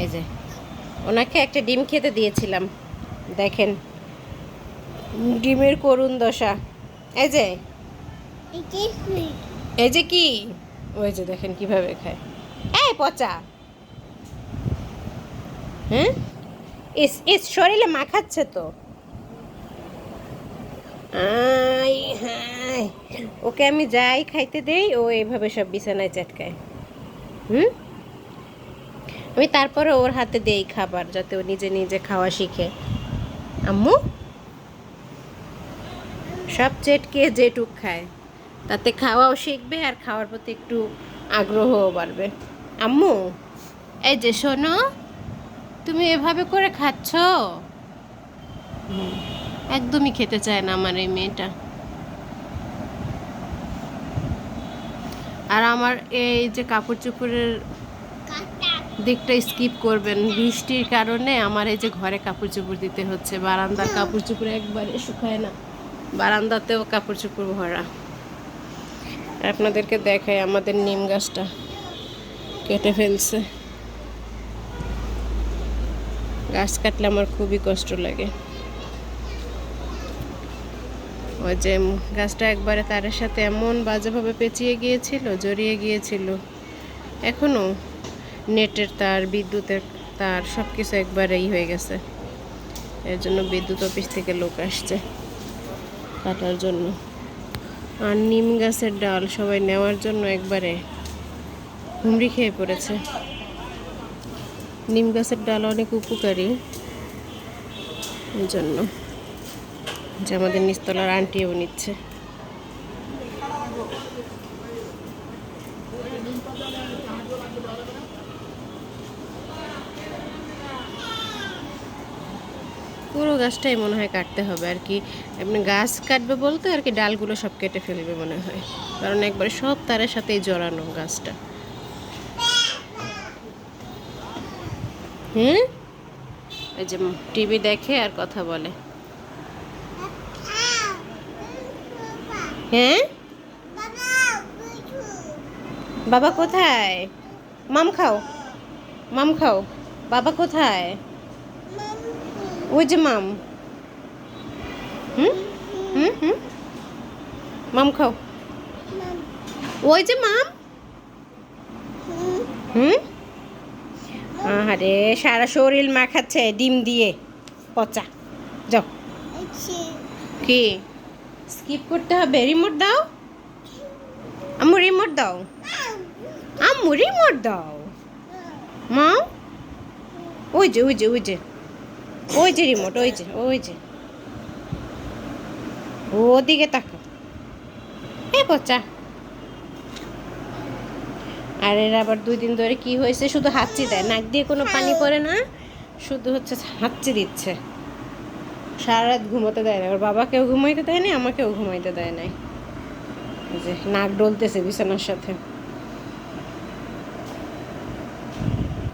এই যে ওনাকে একটা ডিম খেতে দিয়েছিলাম, দেখেন ডিমের করুণ দশা। এই যে এই যে কি, ওই যে দেখেন কিভাবে খায়। এই পচা, হ্যাঁ ইস ইস শরীরে মাখাচ্ছে তো। আই হাই, ওকে আমি যাই খাইতে দেই ও এইভাবে সব বিছানায় চটকায়। হুম, আমি তারপরে ওর হাতে দেই খাবার যাতে ও নিজে নিজে খাওয়া শিখে। আম্মু সব চেটকে যেটুক খায় তাতে খাওয়াও শিখবে আর খাওয়ার প্রতি একটু আগ্রহও বাড়বে। আম্মু এই যে শোনো, তুমি এভাবে করে খাচ্ছ? হুম, একদমই খেতে চায় না আমার এই মেয়েটা। আর আমার এই যে কাপড় চোপড়ের দিকটা স্কিপ করবেন, বৃষ্টির কারণে আমার এই যে ঘরে কাপড় চোপড় দিতে হচ্ছে, বারান্দার কাপড় চোপড় একবারে শুকায় না, বারান্দাতেও কাপড় চোপড় ভরা। আপনাদেরকে দেখাই আমাদের নিম গাছটা কেটে ফেলছে। গাছ কাটলে আমার খুবই কষ্ট লাগে। ওই যে গাছটা একবারে তারের সাথে এমন বাজেভাবে পেঁচিয়ে গিয়েছিল, জড়িয়ে গিয়েছিল, এখনও নেটের তার, বিদ্যুতের তার সব কিছু একবারেই হয়ে গেছে। এর জন্য বিদ্যুৎ অফিস থেকে লোক আসছে কাটার জন্য। আর নিম গাছের ডাল সবাই নেওয়ার জন্য একবারে হুমড়ি খেয়ে পড়েছে। নিম গাছের ডাল অনেক উপকারী, এই জন্য যে আমাদের নিচতলার আন্টিও নিচ্ছে। পুরো গাছটাই মনে হয় কাটতে হবে আর কি, এমনি গাছ কাটবে বলতে আর কি ডালগুলো সব কেটে ফেলবে মনে হয়, কারণ একবারে সব তারের সাথেই জড়ানো গাছটা। হুম, এই যে টিভি দেখে আর কথা বলে। হ্যাঁ, বাবা কোথায়? মাম খাও, মাম খাও। বাবা কোথায়? ওই যে মাম। হুম হুম হুম, মাম খাও। ওই যে মাম। হুম, আরে সারা শরীর মাখাচ্ছে ডিম দিয়ে, পচা। যাও। কি স্কিপ করতে হবে? রিমোট দাও আম্মু, রিমোট দাও আম্মু, রিমোট দাও মা। ওই যে ওই যে ওই যে ওই যে রিমোট, ওই যে ওই যে, ওদিকে তাকাও। এ পচা। আর এর আবার 2 দিন ধরে কি হয়েছে, শুধু হাঁচি দেয়, নাক দিয়ে কোনো পানি পড়ে না, শুধু হচ্ছে হাঁচি দিচ্ছে। সারা রাত ঘুমোতে দেয় না, ওর বাবাকেও ঘুমাইতে দেয় না, আমাকেও ঘুমাইতে দেয় নাই। এই যে নাক ডলতেছে বিছানার সাথে।